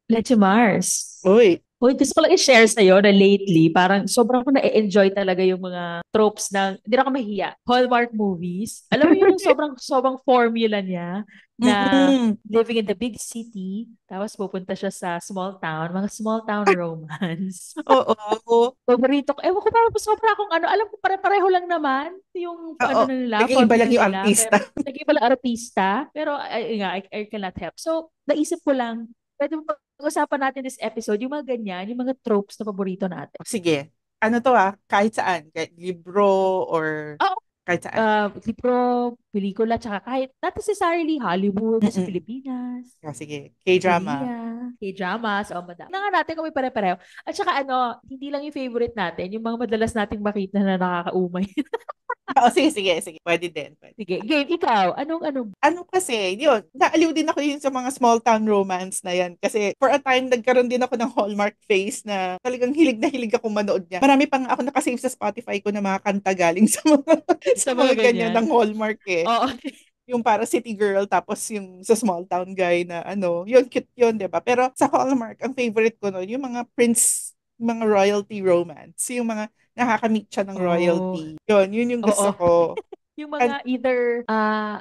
Leche Mars. Uy. Uy, gusto ko lang i-share sa'yo na lately, parang sobrang ko na-enjoy talaga yung mga tropes ng, hindi na ako mahiya, Hallmark movies. Alam mo yun yung sobrang formula niya na Mm-mm. living in the big city, tapos pupunta siya sa small town, mga small town romance. Oo. Paborito ko, ewan ko parang sobra akong ano, alam ko pare-pareho lang naman yung Oo. ano na nila, Nag-iiba formula lang yung nila, artista. pero nag-iba lang artista, pero I cannot help. So, naisip ko lang, pwede mo pag-usapan natin this episode, yung mga ganyan, yung mga tropes na paborito natin. Sige. Ano to kahit saan. Kahit libro or Oo, kahit saan. libro, pelikula, tsaka kahit not necessarily Hollywood, sa Mm-mm. Pilipinas, Sige. K-drama. Korea, K-dramas, o madami. Na nga natin kung may pare-pareho. At saka ano, hindi lang yung favorite natin, yung mga madalas nating makita na nakakaumay. Oo, sige. Pwede din. Pwede. Sige, game, ikaw, anong ano? Ano kasi, yun, naaliw din ako yun sa mga small town romance na yan. Kasi for a time, nagkaroon din ako ng Hallmark face na talagang hilig na hilig ako manood niya. Marami pang ako nakasave sa Spotify ko na mga kanta galing sa mga, sa Sa mga mga ganyan ganyan. ng Hallmark eh. Oo. Yung para city girl, tapos yung sa small town guy na ano, yun, cute yun, di ba? Pero sa Hallmark, ang favorite ko nun, yung mga prince, mga royalty romance. Yung mga nakakamit siya ng Oh, royalty. Yun yung oo. gusto ko. Yung mga either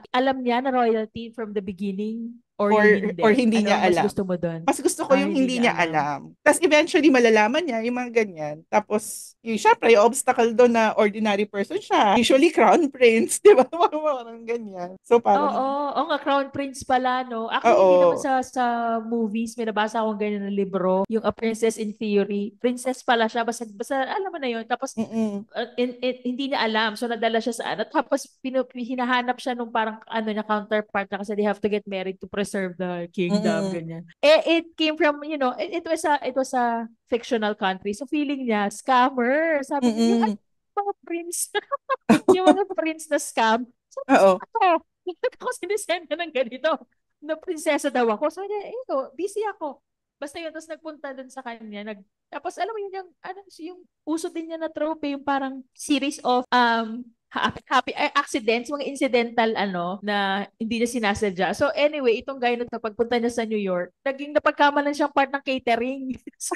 alam niya na royalty from the beginning or yung Or hindi. hindi Ano niya ang mas alam. gusto mo doon? Mas gusto ko yung Hindi hindi niya niya alam. alam. Tapos eventually malalaman niya yung mga ganyan. Tapos yung syempre yung obstacle doon na ordinary person siya. Usually crown prince, di ba? Parang ganyan. So Oo, parang, oo nga, Crown Prince pala, no? Actually, hindi naman oo. sa movies, may nabasa akong ganyan na libro, yung A Princess in Theory. Princess pala siya, basta alam mo na yun. Tapos, Mm-mm. hindi niya alam. So, nadala siya sa ano. Tapos, hinahanap siya nung parang ano niya, counterpart na kasi they have to get married to preserve the kingdom, Mm-mm. ganyan. It came from, it was a fictional country. So, feeling niya, scammer. Sabi niya, yung Mm-mm. mga prince, yung mga prince na scam. Sabi niya, Oo. ako, ako sinisenda ng ganito. Na prinsesa daw ako. Sabi niya, busy ako. Basta yun, tapos nagpunta dun sa kanya. Tapos alam mo yun, yung uso din niya na trope, yung parang series of happy accidents, mga incidental na hindi niya sinasadya. So anyway, itong guy na to, pagpunta niya sa New York, naging napagkamalan siyang part ng catering. So,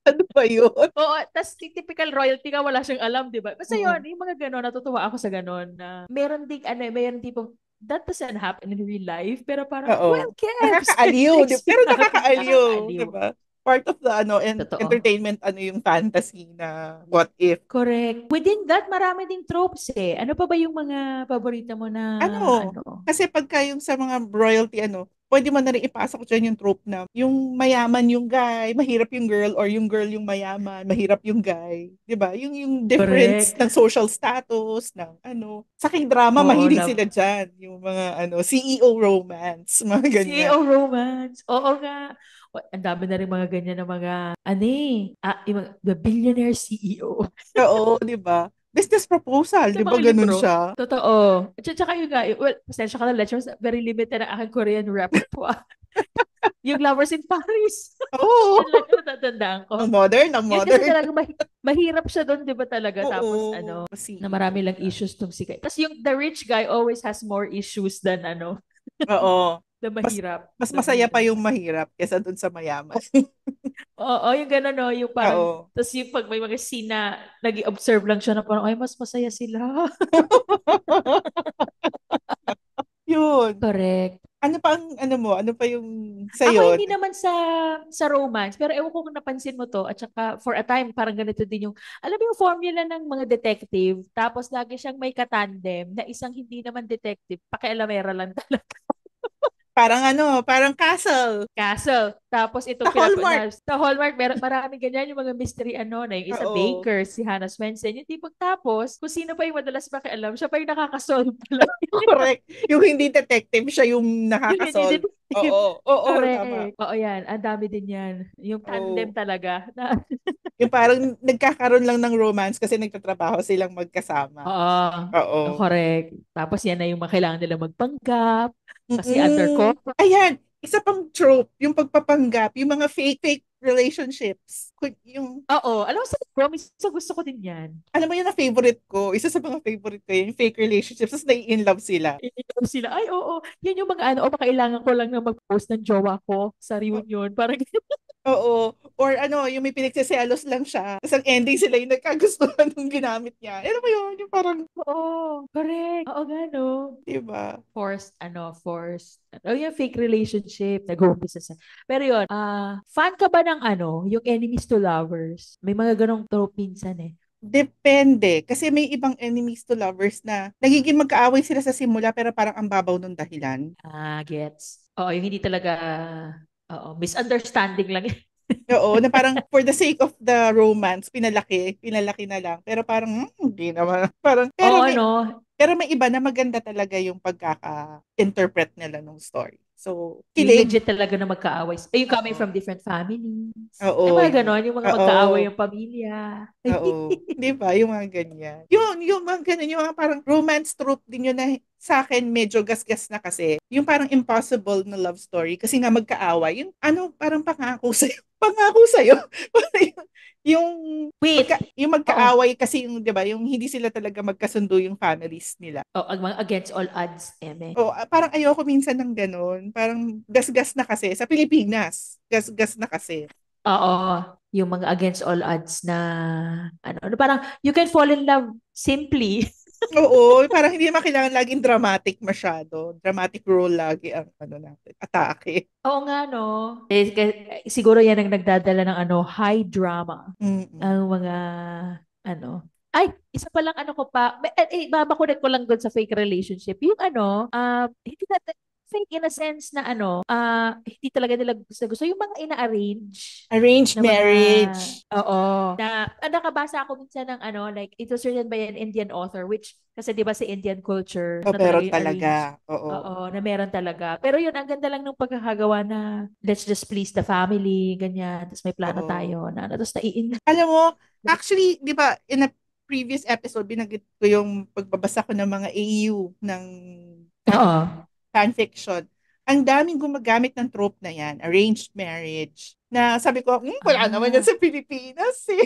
Ano ba yun? oo, tas typical royalty ka, wala siyang alam, di ba? Basta yun, Mm. yung mga gano'n, natutuwa ako sa gano'n na meron ding, meron tipong, that doesn't happen in real life, pero parang, well, Oo. Kevs, Nakakaaliw. next Pero natin, nakakaaliw. Di nakakaaliw. ba? Part of the Totoo. entertainment yung fantasy na what if. Correct. Within that, marami ding tropes eh. Ano pa ba yung mga paborito mo na, Ano, ano? kasi pagka yung sa mga royalty, pwede mo na rin ipasok dyan yung trope na yung mayaman yung guy, mahirap yung girl, or yung girl yung mayaman, mahirap yung guy. 'Di ba? Yung difference Correct. ng social status, ng ano. Sa drama Oo, mahilig love. sila dyan. Yung mga CEO romance, mga ganyan. CEO romance. Oo nga. Ang dami na rin mga ganyan na mga, yung the billionaire CEO. Oo, 'di ba? Business proposal, Sa 'di ba mga ganun libro. siya? Totoo. At saka yung nga, well, pasensya ka na, Lectures, very limited ang aking Korean repertoire. Yung Lovers in Paris. Oo. Yan lang yung natatandaan Ang ko. modern, ang Yun kasi modern. talaga mahirap siya doon, di ba talaga? Tapos Oo, na CEO marami lang siya. issues tong si Kai. Tapos yung the rich guy always has more issues than Oo. the Mas mahirap. mas The masaya pa mahirap. yung mahirap kaysa dun sa mayaman. Oo, yung gano'n, no? Yung parang, Oo. tapos yung pag may mga scene na nag-observe lang siya na parang, ay, mas masaya sila. Yun. Correct. Ano pa ang ano mo? Ano pa yung Ako sa'yo? hindi naman sa romance, pero ewan ko kung napansin mo to, at saka for a time, parang ganito din yung, alam mo yung formula ng mga detective, tapos lagi siyang may katandem na isang hindi naman detective, pakialamera lang talaga. Parang parang castle. Castle. Tapos Sa itong Hallmark. sa Hallmark, maraming ganyan yung mga mystery na yung isa Oo. Baker, si Hannah Swensen. Yung tipong tapos, kung sino pa yung madalas makialam, siya pa yung nakakasolve pala. Correct. Yung hindi detective, siya yung Yung hindi nakakasolve. detective. Oo. Oo, tama. Correct. Oo yan. Ang dami din yan. Yung tandem Oo. talaga. Yung parang nagkakaroon lang ng romance kasi nagtatrabaho silang magkasama. Oo. Oo. Correct. Tapos yan na yung mga kailangan nila magpanggap. Kasi Mm. undercover. Ayan, isa pang trope, yung pagpapanggap, yung mga fake relationships. Oo. Alam mo sa promise, gusto ko din yan. Alam mo yun na favorite ko, isa sa mga favorite ko yung fake relationships, tapos nai-in love sila. Ininom sila. Ay, oo. Yan yung mga o kailangan ko lang na mag-post ng jowa ko sa reunion. Parang, Oo. Or ano, yung may pinagsiselos lang siya. Tapos ang ending sila yung nagkagustuhan ng ginamit niya. Alam mo yun, yung parang, Oo, correct. Oo nga, no? di ba? Yung fake relationship, nag-uumpisa sa. Pero yun, fan ka ba ng yung enemies to lovers? May mga ganong trope minsan eh. Depende. Kasi may ibang enemies to lovers na nagiging magkaaway sila sa simula pero parang ang babaw ng dahilan. Gets. Oo, yung hindi talaga, misunderstanding lang. Oo, na parang for the sake of the romance, pinalaki na lang. Pero parang, hindi naman. Parang, Oo, no? pero may iba na maganda talaga yung pagkaka-interpret nila ng story. So, Yung kilig. legit talaga na magkaaway. Yung coming Oo. from different families. Ay, Oo, mga ganon, yung mga magkaaway oo. yung pamilya. Oo. 'Di ba? Yung mga ganyan. Yung mga ganun, yung mga parang romance trope din yun na sa akin medyo gasgas na kasi. Yung parang impossible na love story kasi nga magkaaway. Yung ano, parang pangako sa'yo. Pangako sa'yo. Parang yung, Wait. yung Oo. magkaaway kasi yung, 'di ba, yung hindi sila talaga magkasundo yung families nila. Oh, against all odds, eme. O parang ayoko minsan ng ganun. Parang gasgas na kasi sa Pilipinas. Gasgas na kasi. Oo, yung mga against all odds na parang you can fall in love simply. Oo, parang hindi naman kailangan laging dramatic masyado. Dramatic role lagi ang ano natin, atake. Oo nga, no? Siguro yan ang nagdadala ng high drama. Ang Mm-mm. mga, isa pa lang ko pa, babakulit ko lang doon sa fake relationship. Yung hindi na, fake in a sense na hindi talaga nila gusto. Yung mga ina-arrange Arranged na mga, marriage. oo, na, nakabasa ako minsan ng like, it was written by an Indian author, which, kasi di ba sa Indian culture, O na talaga meron yung talaga. arranged. Oo. Oo, na meron talaga. Pero yun, ang ganda lang ng pagkakagawa na let's just please the family, ganyan. Tapos may plano Oo. tayo na, tapos naiin. Alam mo, actually, di ba, in a previous episode, binanggit ko yung pagbabasa ko ng mga AU ng Oo. fanfiction. Ang daming gumagamit ng trope na yan, arranged marriage. Na sabi ko, wala naman yan Ah. sa Pilipinas eh.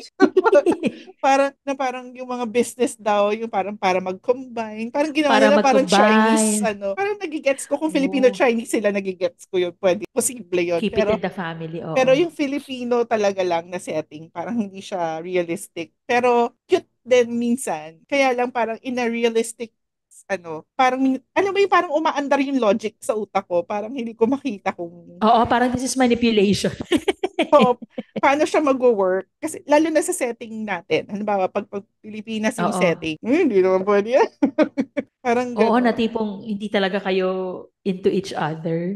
Parang yung mga business daw, yung parang para mag-combine. Parang ginawa Para nila parang Chinese, mag-combine. Parang nagigets ko kung Oh, Filipino-Chinese sila, nagigets ko yun. Pwede, posible yun. keep it Pero, in the family, pero oo. yung Filipino talaga lang na setting, parang hindi siya realistic. Pero cute din minsan. Kaya lang parang in a realistic parang, alam mo yung parang umaandar yung logic sa utak ko. Parang hindi ko makita kung, Oo, parang this is manipulation. oo, paano siya mag-work. Kasi lalo na sa setting natin. Halimbawa, pag Pilipinas yung Oo. setting, hindi naman pwede yan. Parang Oo, na gano'n. tipong hindi talaga kayo into each other.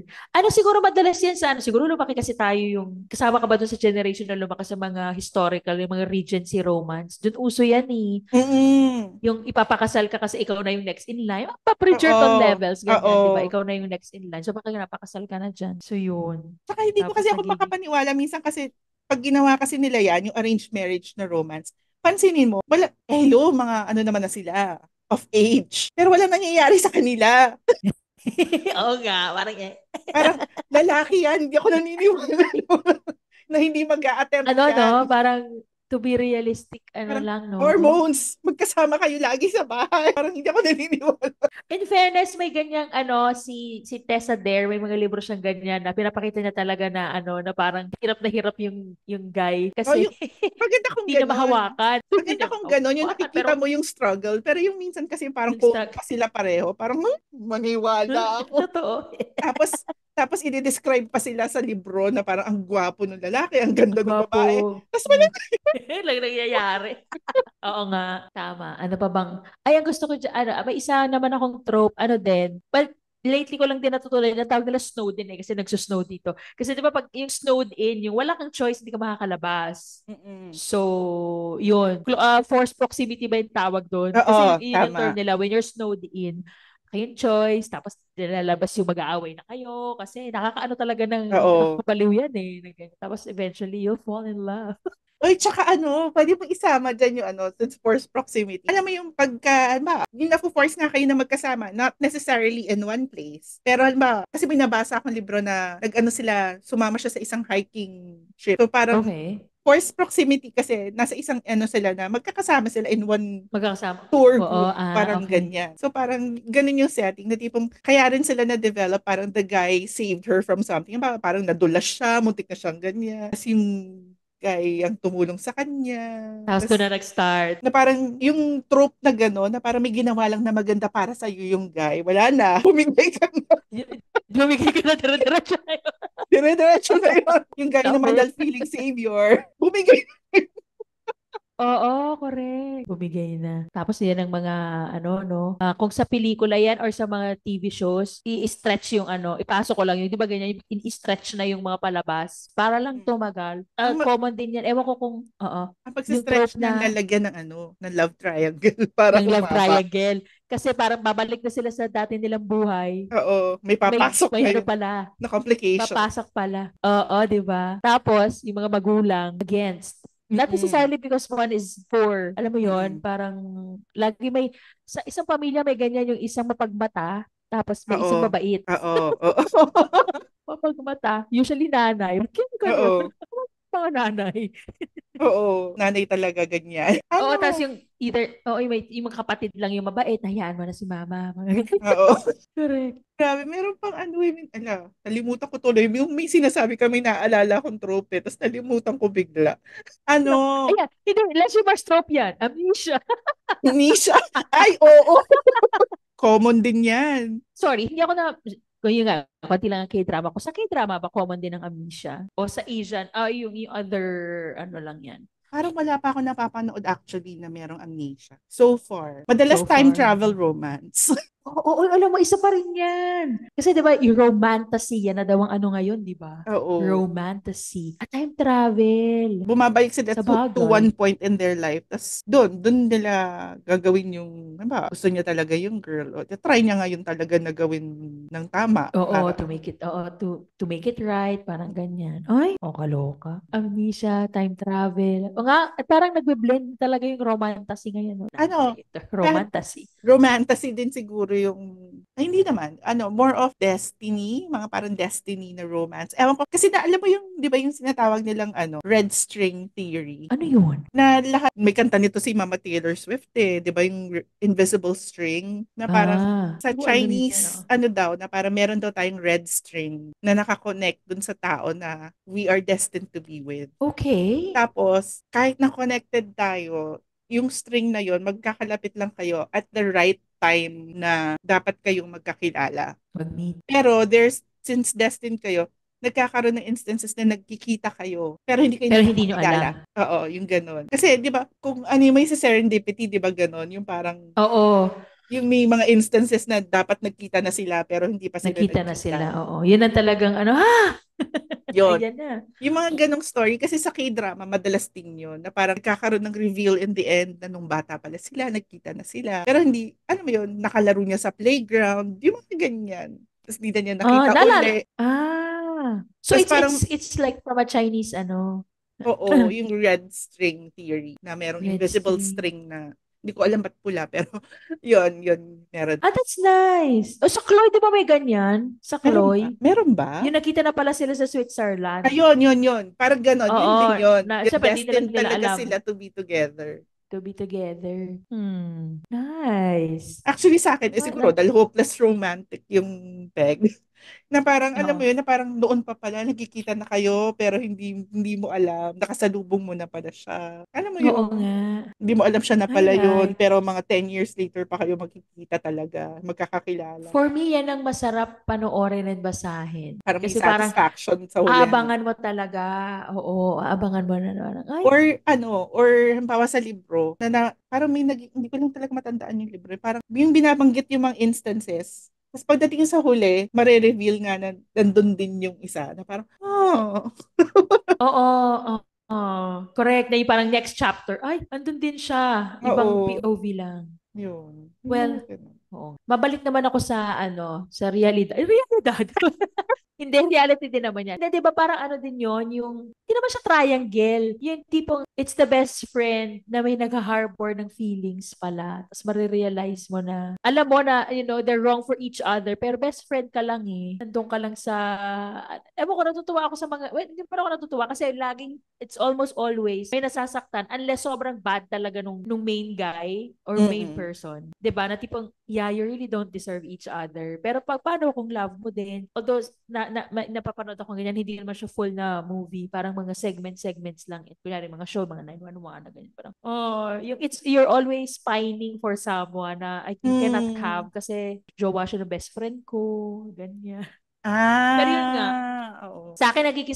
Siguro madalas yan sa siguro lumaki kasi tayo kasama ka ba doon sa generation na lumaki sa mga historical, yung mga Regency romance. Doon uso yan eh. Mm-mm. Yung ipapakasal ka kasi ikaw na yung next in line. Pa Bridgerton Oo. levels, Oo. ganyan, di ba? Ikaw na yung next in line. So, baka napakasal ka na dyan. So, yun. Saka hindi ko Tapos kasi ako nagiging, makapaniwala. Minsan kasi, pag ginawa kasi nila yan, yung arranged marriage na romance, pansinin mo, wala, hello, mga ano naman na sila, of age. Pero walang nangyayari sa kanila. oo nga, parang Parang lalaki yan, hindi ako naniniwala na hindi mag-a-attempt no, yan. parang to be realistic, Parang lang, no? hormones, magkasama kayo lagi sa bahay. Parang hindi ako naniniwala. In fairness, may ganyang si Tessa Dare, may mga libro siyang ganyan na pinapakita niya talaga na parang hirap na hirap yung guy Oh, kasi maganda kung hindi niya ganon. mahawakan. Hindi Maganda niya kung ganon, yung mahawakan, nakikita pero mo yung struggle. Pero yung minsan kasi parang yung cold struggle, pa sila pareho. Parang, maniwala ako. totoo. Tapos, tapos i-describe pa sila sa libro na parang ang gwapo ng lalaki, ang Ang ganda ng gwapo. babae. Tapos Mm. Lang nangyayari. Oo nga, tama. Ano pa bang, ang gusto ko dyan, may isa naman akong trope, din. Well, lately ko lang din natutunan na tawag nila snowed in kasi nagsusnow dito. Kasi di ba pag yung snowed in, yung wala kang choice, hindi ka makakalabas. mm. So, yun. Forced proximity ba yung tawag doon? Kasi Oo, yun yung term tama. nila, when you're snowed in, kayong choice, tapos nilalabas yung mag-aaway na kayo, kasi nakakaano talaga Oo. nakakabaliw yan eh. Na ganyan. Tapos eventually, you'll fall in love. Uy, tsaka pwede mong isama dyan yung since force proximity. Alam mo yung pagka, yung na-force nga kayo na magkasama, not necessarily in one place. Pero kasi binabasa akong libro na sila, sumama siya sa isang hiking trip. So parang Okay. forced proximity kasi nasa isang ano sila na magkakasama sila in one Magkakasama. tour Oo, group, parang okay. ganyan. So parang ganun yung setting na tipong kaya rin sila na-develop, parang the guy saved her from something. Parang nadulas siya, muntik na siyang ganyan. Tapos yung guy ang tumulong sa kanya. Tapos doon Tapos na nag-start. na parang yung trope na gano'n, na parang may ginawa lang na maganda para sa iyo yung guy. Wala na. Bumigay ka na. Bumigay ka na dire-diretso na yun. Dire-diretso na yun. Yung guy Love naman it. dahil feeling savior. Bumigay. Oo, correct. Bumigay na. Tapos yan ang mga, ano, no? Kung sa pelikula yan or sa mga TV shows, i-stretch yung ano, ipasok ko lang yun. Di ba ganyan, i-stretch na yung mga palabas para lang tumagal. Ang, Common din yan. Ewan ko kung, oo, ang yung pagsistretch trope niyan, na lalagyan ng ano, ng love triangle para ng love humaba. triangle. Kasi parang babalik na sila sa dati nilang buhay. Oo, may papasok May ano ngayon pala, na complication. papasok pala. Oo, di ba? Tapos, yung mga magulang against. Not Mm-mm. necessarily because one is poor. Alam mo yon, Mm-mm. parang lagi may, sa isang pamilya may ganyan yung isang mapagmata, tapos may isang Oo. mabait. Oo. Oo. Mapagmata, usually nanay. Ba't kaya ganun? Oo. Mga nanay. Oo. Nanay talaga ganyan. Oo, tapos Ano? yung either, oo, yung mga kapatid lang yung mabait, hayaan mo na si mama. Mga ganyan. Oo. Correct. Grabe, meron pang ano, nalimutan ko tuloy. May sinasabi kami naalala kong trope, tapos nalimutan ko bigla. Ano, Ayan, hindi, Leslie Marstrope yan. Amnesia. Nisha. Ay, oo. Common din yan. Sorry, hindi ako na, kung yun nga, konti lang ang K-drama ko. Sa K-drama ba, common din ang amnesia? O sa Asian, yung other, ano lang yan. Parang wala pa ako napapanood actually na merong amnesia. So far. Madalas So time far. travel romance. Oo, alam mo, isa pa rin yan. Kasi di ba, yung romantasy, yan na daw ang ano ngayon, di ba? Oo. Romantasy. At time travel. Bumabalik sila Sa to one bagay. point in their life. Tapos doon nila gagawin yung, ano ba, gusto niya talaga yung girl. O, try niya ngayon talaga na gawin ng tama Oo, para, to make it right, parang ganyan. Ay, o kaloka. Amnesia, time travel. O nga, at parang nagbe-blend talaga yung romantasy ngayon. No? ano, kahit Romantasy. romantasy din siguro yung, ay, hindi naman, more of destiny, mga parang destiny na romance. Ewan ko, kasi na, alam mo yung, di ba yung sinatawag nilang, red string theory? Ano yun? Na lahat, may kanta nito si Mama Taylor Swift di ba yung invisible string? Na parang, sa Hindi ko alam yun yan. Chinese, ano daw, na parang meron daw tayong red string na nakakonect dun sa tao na we are destined to be with. Okay. Tapos, kahit na connected tayo, yung string na yon magkakalapit lang kayo at the right time na dapat kayong magkakilala. Mag-meet. Pero since destined kayo, nagkakaroon ng instances na nagkikita kayo, pero hindi kayo Pero hindi nyo alam. nagkakakilala. Oo, yung ganun. Kasi, di ba, kung ano yung may sa serendipity, di ba ganun? Yung parang, Oo. yung may mga instances na dapat nagkita na sila, pero hindi pa sila Nakita na sila. nagkita. Oo. Yun ang talagang ano, ha? Yun. Ayan na. Yung mga ganong story, kasi sa K-drama, madalas din yun, na parang nagkakaroon ng reveal in the end na nung bata pala sila, nagkita na sila. Pero hindi, ano mo yun, nakalaro niya sa playground, yung mga ganyan. Tapos di na niya nakita Naalala. uli. So Tapos parang, it's like from a Chinese ano. oo, yung red string theory, na merong Red invisible string. string na, hindi ko alam ba't pula, pero yun, meron. That's nice. O sa Chloe, di ba may ganyan? Sa Meron ba? Chloe. Meron ba? Yung nakita na pala sila sa Switzerland. Ayun, yun. Parang ganon, yun Oo. din yun. Na, Yung syempre, hindi destined nila talaga alam sila to be together. to be together. Nice. Actually sa akin, siguro, Wala. dahil hopeless romantic yung peg. Na parang, alam mo Oo. yun, na parang noon pa pala, nagkikita na kayo, pero hindi mo alam, nakasalubong mo na pala siya. Alam mo Oo yun, nga. hindi mo alam siya na I pala yun, like. pero mga 10 years later pa kayo magkikita talaga, magkakakilala. For me, yan ang masarap panoorin at basahin. Parang may Kasi parang satisfaction sa huli, ano. aabangan mo talaga. Oo, aabangan mo na naman. Ay, Or halimbawa sa libro, parang hindi ko lang talaga matandaan yung libro. Parang yung binabanggit yung mga instances, tapos pagdating sa huli, mare-reveal nga na nandun din yung isa. Na parang, oo, oo. Correct. Na yung parang next chapter. Ay, andun din siya. Ibang oo, POV lang. yun. Yung mga Well, ganun. oo. Mabalik naman ako sa ano, sa realidad. Realidad. Hindi, reality din naman yan. Hindi, di ba parang ano din yon yung, hindi naman siya triangle. Yung tipong, it's the best friend na may nag-harbor ng feelings pala. Tapos marirealize mo na, alam mo na, they're wrong for each other, pero best friend ka lang eh. Nandun ka lang sa, ewan ko, natutuwa ako sa mga, well, hindi pa ako natutuwa kasi laging, it's almost always may nasasaktan unless sobrang bad talaga nung main guy or main Mm-mm. person. 'Di ba? Na tipong, yeah, you really don't deserve each other. Pero paano kung love mo din? Although, napapanood ako ganyan, hindi naman siya full na movie. Parang mga segments lang. Kunyari, mga show, mga 911 na ganyan. Parang, oh, you're always pining for someone na you cannot Hmm. have kasi jowa siya ng best friend ko. Ganyan. Pero yun nga, Oo. sa akin nagiging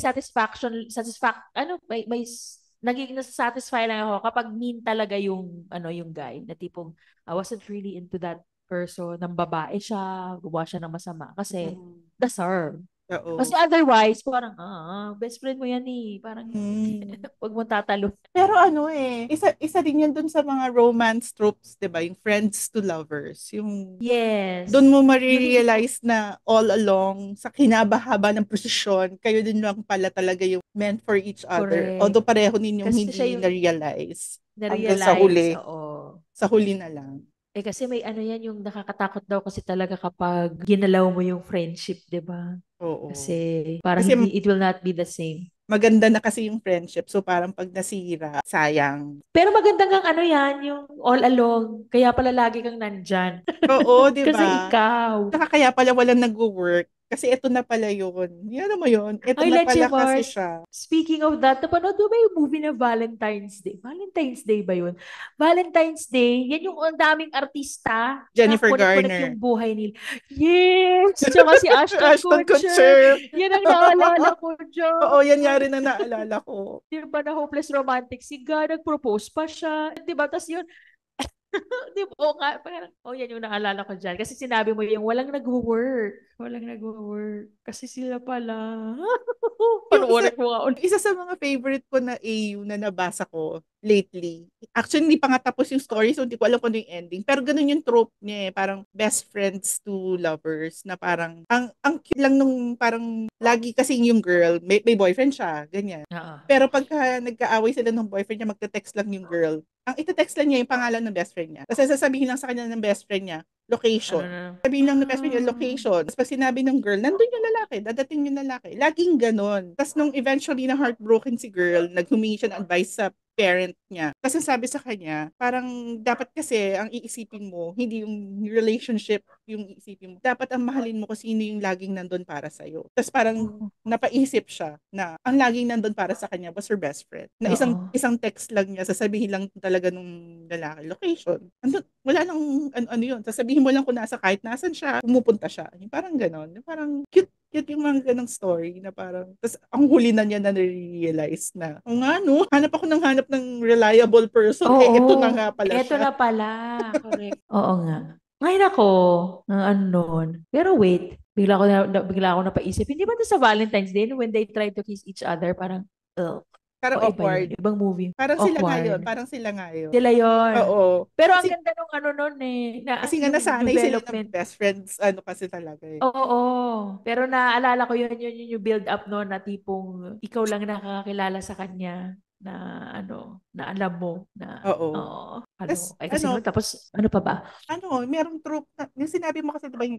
nagiging satisfy lang ako kapag mean talaga yung guy na tipong I wasn't really into that person, ng babae siya, gumawa siya ng masama kasi Mm. deserve. Kasi Oo. otherwise, parang, best friend mo yan parang, Hmm. wag mo tatalo. Pero ano isa din yan dun sa mga romance tropes, 'di ba? Yung friends to lovers. Yung doon Yes. mo Yung hindi ko, marirealize na all along sa kinabahaba ng prosesyon, kayo din lang pala talaga yung meant for each other. correct. Although pareho ninyong Kasi siya hindi yung na-realize hanggang sa na-realize, huli. oo. Sa huli na lang. Kasi may ano yan, yung nakakatakot daw kasi talaga kapag ginalaw mo yung friendship, 'di ba? Kasi Oo. parang Kasi hindi, it will not be the same. maganda na kasi yung friendship. So parang pag nasira, sayang. Pero maganda ngang ano yan, yung all along. Kaya pala lagi kang nandyan. Oo, 'di Kasi ba? ikaw. Saka kaya pala walang nag-work. Kasi ito na pala yun. Yan mo yun. Ito Ay, na Leche pala kasi Mars, siya. speaking of that, napanood mo ba yung movie na Valentine's Day? Valentine's Day ba yun? Valentine's Day, yan yung ang daming artista na Jennifer connect-connect yung Garner. buhay nila. Yes! Tsaka si Ashton Ashton Kutcher. Kutcher. Yan ang naalala ko Oo, yan nga dyan. rin ang naalala ko. Di ba na hopeless romantic si God, nag-propose pa siya. Di ba? Tapos yun, di ba? Oo nga, parang, yan yung naalala ko dyan. Kasi sinabi mo yung walang nag-work. Walang nag-work. Kasi sila pala. Yung isa, Panoorin mo nga ulit. isa sa mga favorite ko na AU na nabasa ko lately. Actually, hindi pa nga tapos yung story, so hindi ko alam kung ano yung ending. Pero ganun yung trope niya eh. Parang best friends to lovers na parang, ang cute lang nung parang lagi kasing yung girl, may boyfriend siya, ganyan. Oo. Pero pagka nagkaaway sila ng boyfriend niya, magte-text lang yung girl. Ang ite-text lang niya yung pangalan ng best friend niya. Tapos sasabihin lang sa kanya ng best friend niya, Ano location. na? Sabihin lang ng best friend niya, location. Tapos pag sinabi ng girl, nandun yung lalaki, dadating yung lalaki. Laging ganon. Tapos nung eventually na heartbroken si girl, naghumingi siya ng advice sa parent niya. Kasi sabi sa kanya, parang dapat kasi ang iisipin mo, hindi yung relationship yung iisipin mo. Dapat ang mahalin mo kung sino yung laging nandun para sa'yo. Tapos parang napaisip siya na ang laging nandun para sa kanya was her best friend. Na isang Oo. isang text lang niya, sasabihin lang talaga nung lalaki, location. Wala nang ano yun. Sasabihin mo lang kung kahit nasan siya, pumupunta siya. Yung parang ganon. Yung parang cute yung mga ganong story na parang, tas ang huli na niya na realize na, o nga no, hanap ng reliable person, Oo. ito na nga pala Eto siya. na pala. Correct. Oo nga. Ngayon ako, ng ano nun. Pero wait, bigla ako napaisip. Hindi ba ito sa Valentine's Day when they try to kiss each other, parang, ugh. Parang O iba yun. awkward. Ibang movie. Parang sila ngayon, Awkward. parang sila ngayon. Sila yon. Oo. Pero ang Kasi, ganda nung ano nun na kasi nga yung nasanay sila ng development. best friends, ano kasi talaga eh. Oo. Pero naalala ko yun yung build up no na tipong ikaw lang nakakakilala sa kanya na na alam mo na Oo. Tapos, ay kasi noon tapos ano pa ba? merong trope na, yung sinabi mo kasi diba yung,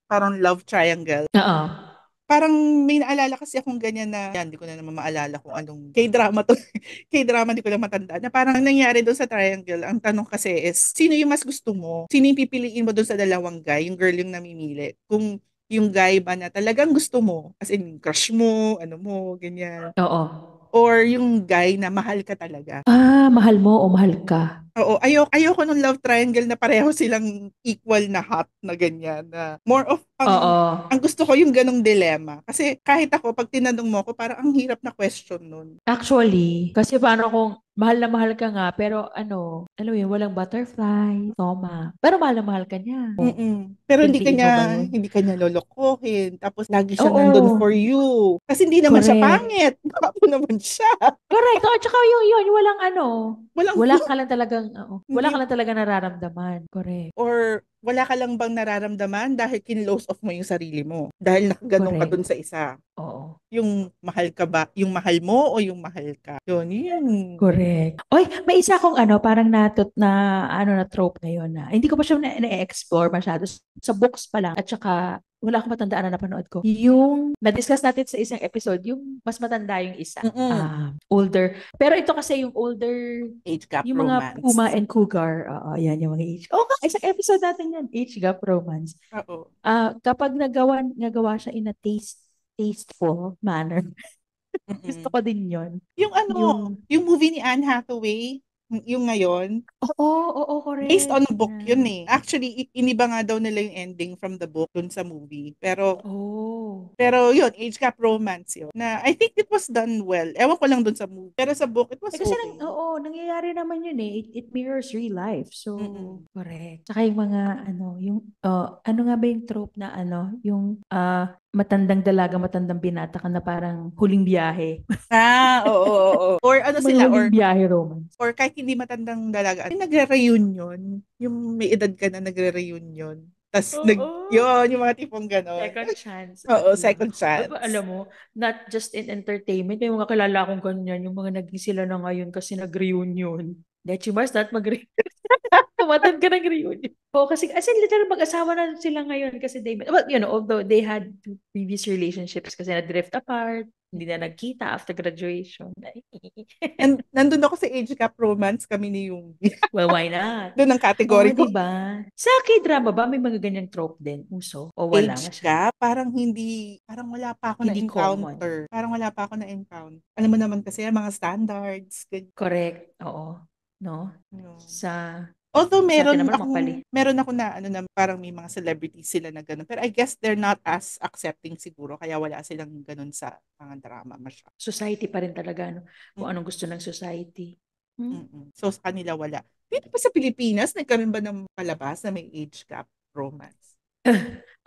parang love triangle. Oo. Parang may naalala kasi akong ganyan na, yan, hindi ko na naman maalala kung anong K-drama to. K-drama, hindi ko lang matanda. Na parang ang nangyari doon sa triangle, ang tanong kasi is, sino yung mas gusto mo? Sino yung pipiliin mo doon sa dalawang guy? Yung girl yung namimili. Kung yung guy ba na talagang gusto mo, as in crush mo, ano mo, ganyan. Oo. Or yung guy na mahal ka talaga. Mahal mo o mahal ka? Oo, ayoko nung love triangle na pareho silang equal na hot na ganyan. Na more of, Oo. ang gusto ko yung ganong dilemma. Kasi kahit ako, pag tinanong mo ako, parang ang hirap na question nun. Actually, kasi paano kung mahal na mahal ka nga, pero alam mo yun, walang butterfly, toma. Pero mahal na mahal ka niya. Oh, Mm-mm. Pero hindi piliin mo ba kanya, yun? hindi kanya lolokohin. Tapos lagi siyang nandun for Oo, you. Kasi hindi naman siya correct. pangit. Gwapo naman siya. Correct. Oh, tsaka yun, walang Walang, wala ka lang talagang, wala ka hindi, lang talaga nararamdaman. Correct. or wala ka lang bang nararamdaman dahil kinlose off mo yung sarili mo. Dahil nakaganong ka dun Correct. sa isa. Oo. Yung mahal ka ba? Yung mahal mo o yung mahal ka? Yun. Correct. Oy, may isa akong parang na trope ngayon na hindi ko pa siya na-explore masyado. Sa books pa lang. At saka wala akong matandaan na napanood ko. Yung, na-discuss natin sa isang episode, yung mas matanda yung isa. Mm-mm. Older. Pero ito kasi yung older, Age gap yung mga romance. Puma and Cougar. Oo, yan yung mga age. Oh, isang episode natin yan. Age gap romance. Oo. Kapag nagawa siya in a tasteful manner, gusto Mm-mm. ko din yun. Yung Yung, yung movie ni Anne Hathaway, yung ngayon, oo, based on correct. book yun eh. Actually, iniba nga daw nila yung ending from the book dun sa movie. Oh. Pero yun, age gap romance yun. Na I think it was done well. Ewan ko lang dun sa movie. Pero sa book, it was Kasi okay. nangyayari naman yun eh. It mirrors real life. So, Mm-mm. correct. Saka yung mga, ano nga ba yung trope na yung matandang dalaga, matandang binata ka na parang huling biyahe. Oo. Or ano Yung mga sila, huling biyahe romance. or kahit hindi matandang dalaga, yung nagre-reunion, yung may edad ka na nagre-reunion. Tapos, Oo. yun, yung mga tipong ganon. Second chance at Oo, love. second chance. Alam mo, not just in entertainment, may mga kilala akong ganyan, yung mga naging sila na ngayon kasi nag-reunion. That you must not mag-reunion. Tumatad ka ng reunion. Oo, kasi as in literal mag-asawa na sila ngayon kasi well, although they had previous relationships kasi na-drift apart, hindi na nagkita after graduation. Nandun ako sa age gap romance kami ni Yung. Well, why not? Doon ang Oo, category ko. di ba? Sa K-drama ba may mga ganyang trope din? Uso? O wala Age masyado? gap, parang wala pa ako Hindi common. na-encounter. Parang wala pa ako na-encounter. Alam mo naman kasi, mga standards, ganyan. Correct. Oo. No? No. Sa Although sa atin naman mapali. meron ako na na parang may mga celebrities sila na ganun. Pero I guess they're not as accepting siguro kaya wala silang ganun sa mga drama masyado. Society pa rin talaga, no? Kung Mm-mm. anong gusto ng society. Hmm? Mm-mm. So sa kanila wala. Dito pa sa Pilipinas, nagkaroon ba ng palabas na may age gap romance?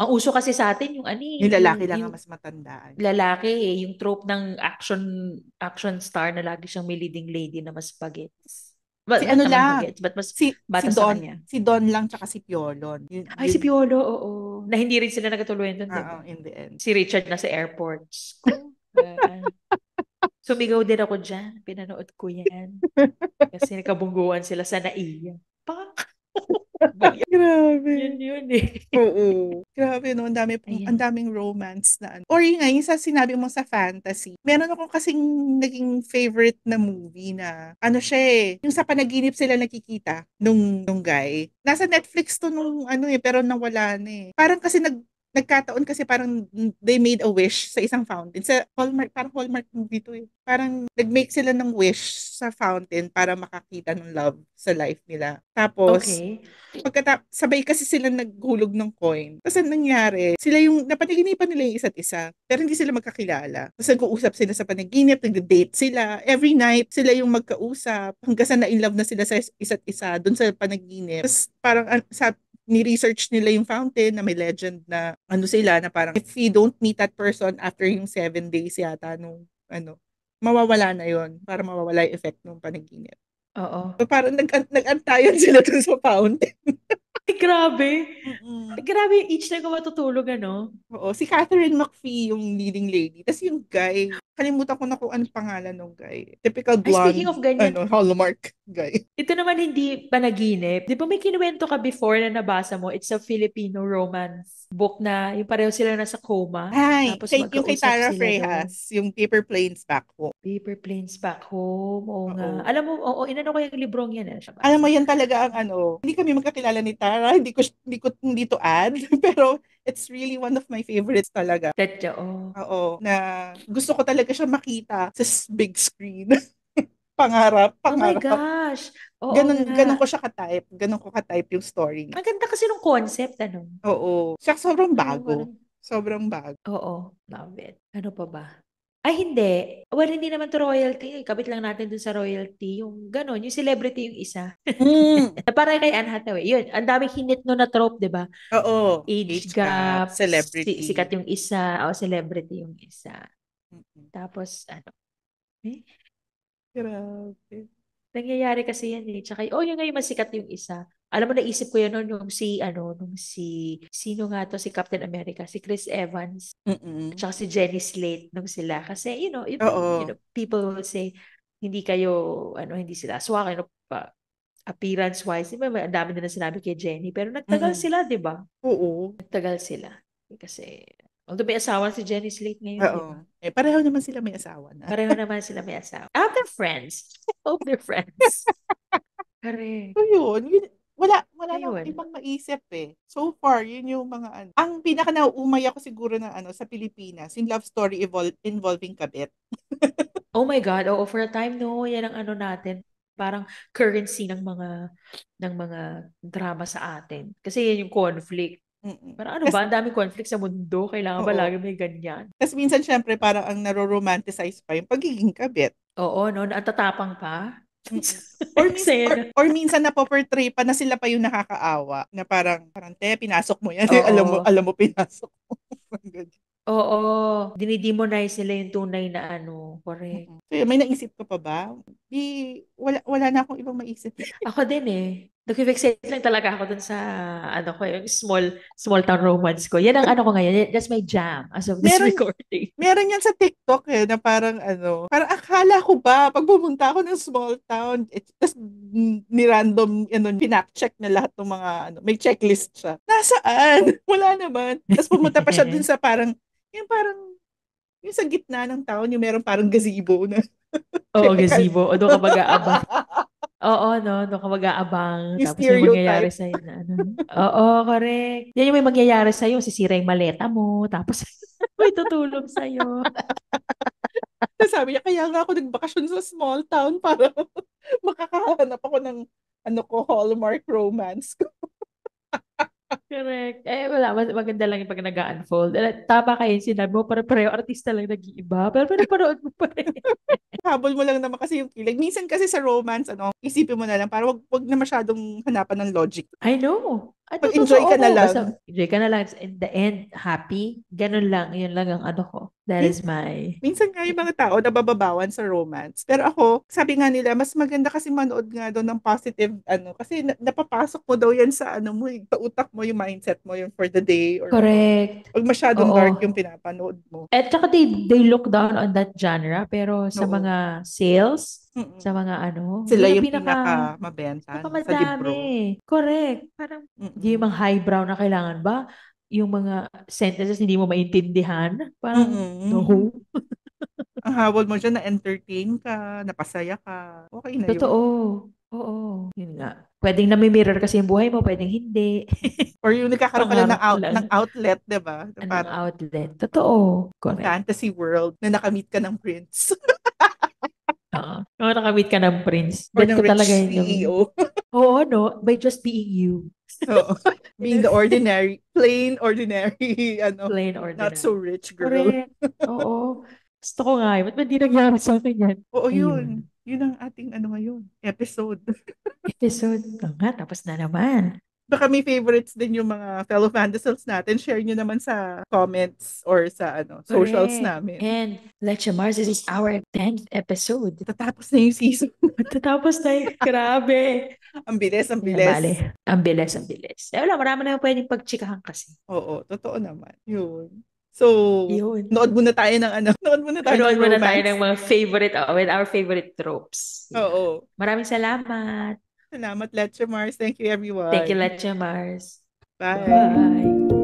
Ang uso kasi sa atin yung Yung lalaki lang ang yung mas matandaan. lalaki yung trope ng action star na lagi siyang may leading lady na mas bagets. Si Well, not ano naman lang, bagets, but mas si bata sa Don, kanya. si Don lang tsaka si Piolon. Ay, si Piolo, oo. Na hindi rin sila nagkatuluyan doon, di ba? In the end. Si Richard nasa airports. Sumigaw din ako dyan. Pinanood ko yan. Kasi nakabungguan sila sa naiya. Pak! Grabe. Yun eh. Oo. Grabe no, ang Ayan. daming romance na ano. Or yun nga, yung sa sinabi mo sa fantasy. Meron ako kasing naging favorite na movie na ano siya eh, yung sa panaginip sila nakikita nung guy. Nasa Netflix to nung ano eh, pero nawala na eh. Parang kasi nagkataon kasi parang they made a wish sa isang fountain. Sa Hallmark, parang Hallmark movie to eh. Parang nag-make sila ng wish sa fountain para makakita ng love sa life nila. Tapos, Okay. sabay kasi sila naghulog ng coin. Tapos ang nangyari, sila yung napanaginipan nila yung isa't isa, pero hindi sila magkakilala. Tapos nag-uusap sila sa panaginip, nag-date sila. Every night, sila yung magkausap hanggang sa na-in love na sila sa isa't isa dun sa panaginip. Tapos parang ni-research nila yung fountain na may legend na ano sila, na parang if you don't meet that person after yung 7 days yata nung mawawala na yon para mawawala yung effect ng panaginip. Oo. So, parang nag-antayan sila dun sa fountain. Ay, grabe. Ay, Mm-mm. grabe yung each time ko matutulog, ano? Oo, si Catherine McPhee yung leading lady. Tapos yung guy, kalimutan ko na kung anong pangalan ng guy. Typical Ay, speaking blonde, of ganyan, Hallmark guy. ito naman hindi panaginip. Di ba may kinuwento ka before na nabasa mo? It's a Filipino romance book na yung pareho sila nasa coma. Ay, Tapos yung kay magkausap Tara sila doon. Freyas, yung Paper Planes Back Home. Paper Planes Back Home. Oo nga. Oo. Alam mo, oo, inano ko yung librong yan. Siya Alam mo basa. yan talaga ang hindi kami magkakilala ni Tara, hindi to add, pero it's really one of my favorites talaga. Tetya, oh. Oo, na gusto ko talaga siya makita sa big screen. Pangarap, Oh my pangarap. gosh. Oo Ganun nga. ko siya ka-type. Ganun ko ka-type yung story niya. Ang ganda kasi ng concept, ano? Oo. Siya sobrang Ano, bago. parang, Sobrang bago. oo, love it. Ano pa ba? Ay, hindi. Well, hindi naman to royalty. Kabit lang natin dun sa royalty. Yung gano'n, yung celebrity yung isa. Mm. Na parang kay Anne Hathaway. Yun, ang daming hinit no na trope, di ba? Oo. Age Age gap, gap, sikat celebrity. yung isa, o celebrity yung isa. Mm-mm. Tapos, eh, Grabe. nangyayari kasi yan eh. Tsaka, yun nga yung masikat yung isa. Alam mo, naisip ko yan sino nga to, si Captain America, si Chris Evans, at Mm-mm. saka si Jenny Slate nung sila. Kasi, Oo. people will say, hindi kayo, hindi sila aswang, appearance-wise. Diba, ang dami na sinabi kay Jenny, pero nagtagal Mm-mm. sila, di ba? Oo. Nagtagal sila. Kasi, although may asawa si Jenny Slate ngayon, di ba? Oo. Pareho naman sila may asawa na. Pareho naman sila may asawa. They're friends. Hope they're friends. Correct. So yun, wala na akong Ayun. ibang maisip eh. So far, yun yung mga ano. Ang pinaka nauumay ako siguro na sa Pilipinas, yung love story involving kabit. Oh my God. Oo, for a time, no, yan ang ano natin. Parang currency ng mga drama sa atin. Kasi yan yung conflict. Mm-mm. Parang ano ba? Ang daming conflict sa mundo. Kailangan ba Oo. lagi may ganyan? Tapos minsan, syempre, parang ang naro-romanticize pa yung pagiging kabit. Oo, no? Natatapang pa. Mm-mm. Or, Kasi, minsan napoportray pa na sila pa yung nakakaawa. Na parang te, pinasok mo yan. oo. alam mo, pinasok mo. Oo. Dinidemonize nila yung tunay na ano. Correct. So, yun, may naisip ka pa ba? Wala na akong ibang maisip. Ako din eh. Nag-fixate lang talaga ako dun sa ano ko, yung small town romance ko. Yan ang ano ko ngayon. That's my jam as of this Meron, recording. meron yan sa TikTok na parang akala ko ba, pag pumunta ako ng small town, tapos ni-random, pinak-check na lahat ng mga, may checklist siya. Nasaan? Wala naman. Tapos pumunta pa siya dun sa yung sa gitna ng town, yung meron parang gazebo na Oo, typical. gazebo. O doon ka mag-aabang. Oo, no? Doon ka mag-aabang. Yung Tapos may mangyayari stereotype. sa'yo na ano. Oo, correct. Yan yung may mangyayari sa'yo. Sisira yung maleta mo. Tapos may tutulong sa'yo. Tapos sabi niya, kaya nga ako nagbakasyon sa small town para makakahanap ako ng Hallmark romance. Correct. Wala. Maganda lang yung pag nag-unfold. Tama kayo yung sinabi mo. Para pareho artista lang nag-iiba. Pero pinapanood mo pa rin. Habol mo lang naman kasi yung kilig. Minsan kasi sa romance, isipin mo na lang, para wag na masyadong hanapan ng logic. I know. At Mag-enjoy ka na totoo. lang. Basta enjoy ka na lang. In the end, happy. Ganun lang. Yun lang ang ano ko. That is my... Minsan nga yung mga tao nabababawan sa romance. Pero ako, sabi nga nila, mas maganda kasi manood nga doon ng positive, kasi napapasok mo daw yan sa mo, sa utak mo, yung mindset mo, yung for the day, or Correct. Pag masyadong Oo. dark yung pinapanood mo. At saka they look down on that genre. Pero sa Oo. mga sales, Mm-mm. sa mga ano, Sila yun ang yung pinaka mabenta sa pinakamadami. libro. Correct. Parang, hindi yung Mm-mm. mga highbrow na kailangan ba? Yung mga sentences hindi mo maintindihan. Parang, no. Mm-mm. Ang habol mo dyan, na-entertain ka, napasaya ka. Okay na yun. Totoo. Oo. Yun nga. Pwedeng nami-mirror kasi yung buhay mo, pwedeng hindi. Or yung nagkakaroon ka lang Pangarap lang. ng outlet, di ba? Anong Parang outlet? Totoo. yung Correct. fantasy world na nakamit ka ng prince. Oo. Kung nakamit ka ng prince, Or bet ng ko rich talaga yun yung... CEO. Oo, no? By just being you. Oo. Being the plain ordinary, Plain not so ordinary. rich girl. Correct. Oo. Gusto ko nga yun. Ba't ba di nangyari sa akin yan? Oo, Ayun. yun. Yun ang ating ngayon, episode. Episode. Oo nga, tapos na naman. Baka may favorites din yung mga fellow Vandasals natin. Share nyo naman sa comments or sa socials Correct. namin. And Leche Mars, this is our 10th episode. Tatapos na yung season. Matapos na yun. Grabe. Ang bilis, ang Yeah, bilis. bale. Ang bilis, ang bilis. Wala, marami na pwedeng pagtsikahan kasi. Oo, totoo naman. Yun. So, Yun. nood muna tayo ng nood muna tayo Manood ng muna tayo romance. ng mga favorite, with our favorite tropes. Yeah. Oo. Maraming salamat. Salamat, Leche Mars. Thank you, everyone. Thank you, Leche Mars. Bye. Bye.